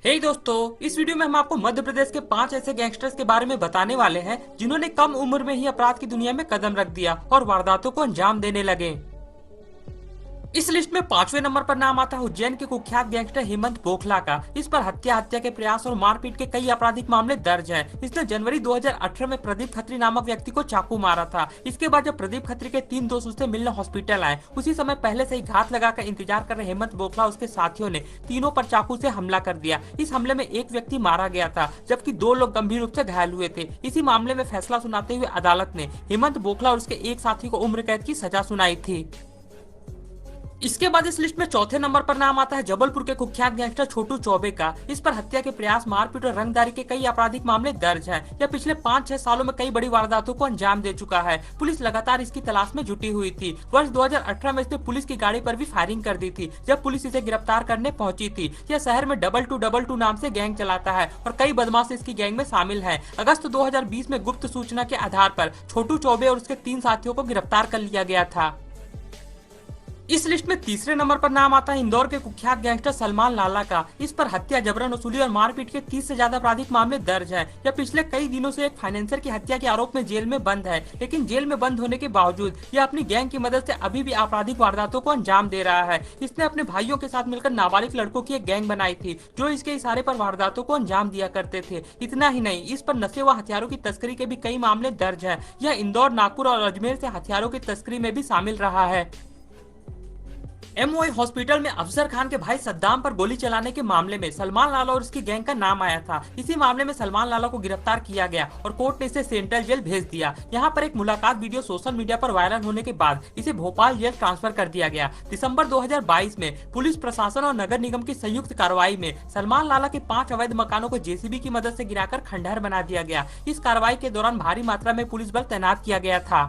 दोस्तों, इस वीडियो में हम आपको मध्य प्रदेश के 5 ऐसे गैंगस्टर्स के बारे में बताने वाले हैं जिन्होंने कम उम्र में ही अपराध की दुनिया में कदम रख दिया और वारदातों को अंजाम देने लगे। इस लिस्ट में 5वें नंबर पर नाम आता है उज्जैन के कुख्यात गैंगस्टर हेमंत बोखला का। इस पर हत्या के प्रयास और मारपीट के कई आपराधिक मामले दर्ज हैं। इसने जनवरी 2018 में प्रदीप खत्री नामक व्यक्ति को चाकू मारा था। इसके बाद जब प्रदीप खत्री के 3 दोस्त उससे मिलने हॉस्पिटल आए, उसी समय पहले से ही घात लगाकर इंतजार कर रहे हेमंत बोखला उसके साथियों ने तीनों पर चाकू से हमला कर दिया। इस हमले में एक व्यक्ति मारा गया था जबकि 2 लोग गंभीर रूप से घायल हुए थे। इसी मामले में फैसला सुनाते हुए अदालत ने हेमंत बोखला और उसके एक साथी को उम्र कैद की सजा सुनाई थी। इसके बाद इस लिस्ट में चौथे नंबर पर नाम आता है जबलपुर के कुख्यात गैंगस्टर छोटू चौबे का। इस पर हत्या के प्रयास, मारपीट और रंगदारी के कई आपराधिक मामले दर्ज हैं। यह पिछले 5-6 सालों में कई बड़ी वारदातों को अंजाम दे चुका है। पुलिस लगातार इसकी तलाश में जुटी हुई थी। वर्ष 2018 में इसने पुलिस की गाड़ी पर भी फायरिंग कर दी थी जब पुलिस इसे गिरफ्तार करने पहुंची थी। यह शहर में 2222 नाम से गैंग चलाता है और कई बदमाश इसकी गैंग में शामिल है। अगस्त 2020 में गुप्त सूचना के आधार पर छोटू चौबे और उसके 3 साथियों को गिरफ्तार कर लिया गया था। इस लिस्ट में तीसरे नंबर पर नाम आता है इंदौर के कुख्यात गैंगस्टर सलमान लाला का। इस पर हत्या, जबरन वसूली और मारपीट के 30 से ज्यादा आपराधिक मामले दर्ज हैं। यह पिछले कई दिनों से एक फाइनेंसर की हत्या के आरोप में जेल में बंद है, लेकिन जेल में बंद होने के बावजूद यह अपनी गैंग की मदद से अभी भी आपराधिक वारदातों को अंजाम दे रहा है। इसने अपने भाइयों के साथ मिलकर नाबालिग लड़कों की एक गैंग बनाई थी जो इसके इशारे पर वारदातों को अंजाम दिया करते थे। इतना ही नहीं, इस पर नशे व हथियारों की तस्करी के भी कई मामले दर्ज है। यह इंदौर, नागपुर और अजमेर से हथियारों की तस्करी में भी शामिल रहा है। एमओआई हॉस्पिटल में अफजर खान के भाई सद्दाम पर गोली चलाने के मामले में सलमान लाला और उसकी गैंग का नाम आया था। इसी मामले में सलमान लाला को गिरफ्तार किया गया और कोर्ट ने इसे सेंट्रल जेल भेज दिया। यहाँ पर एक मुलाकात वीडियो सोशल मीडिया पर वायरल होने के बाद इसे भोपाल जेल ट्रांसफर कर दिया गया। दिसंबर 2022 में पुलिस प्रशासन और नगर निगम की संयुक्त कार्रवाई में सलमान लाला के 5 अवैध मकानों को जेसीबी की मदद से गिराकर खंडहर बना दिया गया। इस कार्रवाई के दौरान भारी मात्रा में पुलिस बल तैनात किया गया था।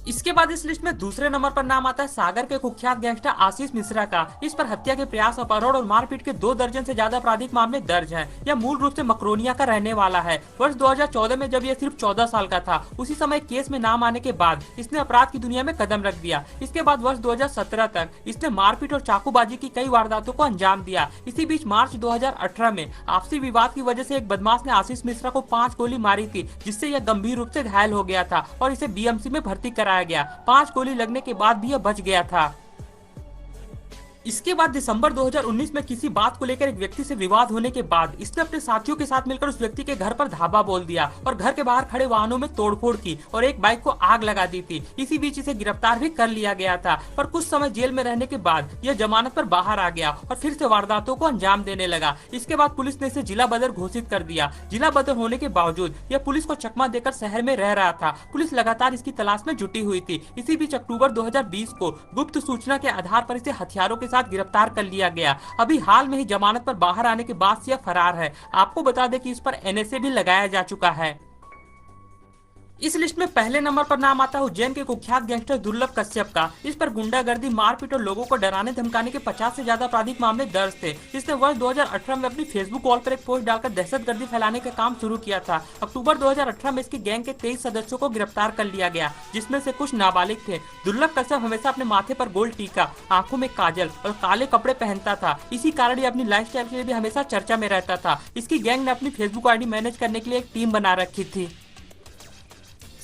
इसके बाद इस लिस्ट में दूसरे नंबर पर नाम आता है सागर के कुख्यात गैंगस्टर आशीष मिश्रा का। इस पर हत्या के प्रयास, अपहरण और मारपीट के 2 दर्जन से ज्यादा आपराधिक मामले दर्ज हैं। यह मूल रूप से मकरोनिया का रहने वाला है। वर्ष 2014 में जब यह सिर्फ 14 साल का था, उसी समय केस में नाम आने के बाद इसने अपराध की दुनिया में कदम रख दिया। इसके बाद वर्ष 2017 तक इसने मारपीट और चाकूबाजी की कई वारदातों को अंजाम दिया। इसी बीच मार्च 2018 में आपसी विवाद की वजह से एक बदमाश ने आशीष मिश्रा को 5 गोली मारी थी, जिससे यह गंभीर रूप से घायल हो गया था और इसे बीएमसी में भर्ती कराया गया। 5 गोली लगने के बाद भी यह बच गया था। इसके बाद दिसंबर 2019 में किसी बात को लेकर एक व्यक्ति से विवाद होने के बाद इसने अपने साथियों के साथ मिलकर उस व्यक्ति के घर पर धावा बोल दिया और घर के बाहर खड़े वाहनों में तोड़फोड़ की और एक बाइक को आग लगा दी थी। इसी बीच इसे गिरफ्तार भी कर लिया गया था, पर कुछ समय जेल में रहने के बाद यह जमानत पर बाहर आ गया और फिर से वारदातों को अंजाम देने लगा। इसके बाद पुलिस ने इसे जिला बदर घोषित कर दिया। जिला बदर होने के बावजूद यह पुलिस को चकमा देकर शहर में रह रहा था। पुलिस लगातार इसकी तलाश में जुटी हुई थी। इसी बीच अक्टूबर 2020 को गुप्त सूचना के आधार पर इसे हथियारों के साथ गिरफ्तार कर लिया गया। अभी हाल में ही जमानत पर बाहर आने के बाद से यह फरार है। आपको बता दें कि इस पर एनएसए भी लगाया जा चुका है। इस लिस्ट में पहले नंबर पर नाम आता है उज्जैन के कुख्यात गैंगस्टर दुर्लभ कश्यप का। इस पर गुंडागर्दी, मारपीट और लोगों को डराने धमकाने के 50 से ज्यादा आपराधिक मामले दर्ज थे। इसने वर्ष 2018 में अपनी फेसबुक वॉल पर एक पोस्ट डालकर दहशतगर्दी फैलाने का काम शुरू किया था। अक्टूबर 2018 में इसकी गैंग के 23 सदस्यों को गिरफ्तार कर लिया गया, जिसमें से कुछ नाबालिग थे। दुर्लभ कश्यप हमेशा अपने माथे पर गोल टीका, आंखों में काजल और काले कपड़े पहनता था। इसी कारण ये अपनी लाइफस्टाइल के लिए भी हमेशा चर्चा में रहता था। इसकी गैंग ने अपनी फेसबुक आईडी मैनेज करने के लिए एक टीम बना रखी थी।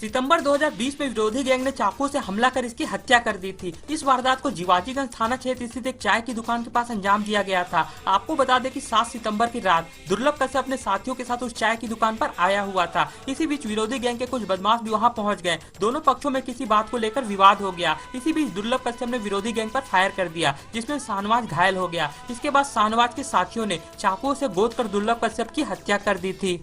सितंबर 2020 में विरोधी गैंग ने चाकू से हमला कर इसकी हत्या कर दी थी। इस वारदात को जीवाजीगंज थाना क्षेत्र स्थित एक चाय की दुकान के पास अंजाम दिया गया था। आपको बता दें कि 7 सितंबर की रात दुर्लभ कश्यप अपने साथियों के साथ उस चाय की दुकान पर आया हुआ था। इसी बीच विरोधी गैंग के कुछ बदमाश भी वहां पहुंच गए। दोनों पक्षों में किसी बात को लेकर विवाद हो गया। इसी बीच दुर्लभ कश्यप ने विरोधी गैंग पर फायर कर दिया, जिसमें शाहनवाज घायल हो गया। इसके बाद शाहनवाज के साथियों ने चाकुओं से गोद कर दुर्लभ कश्यप की हत्या कर दी थी।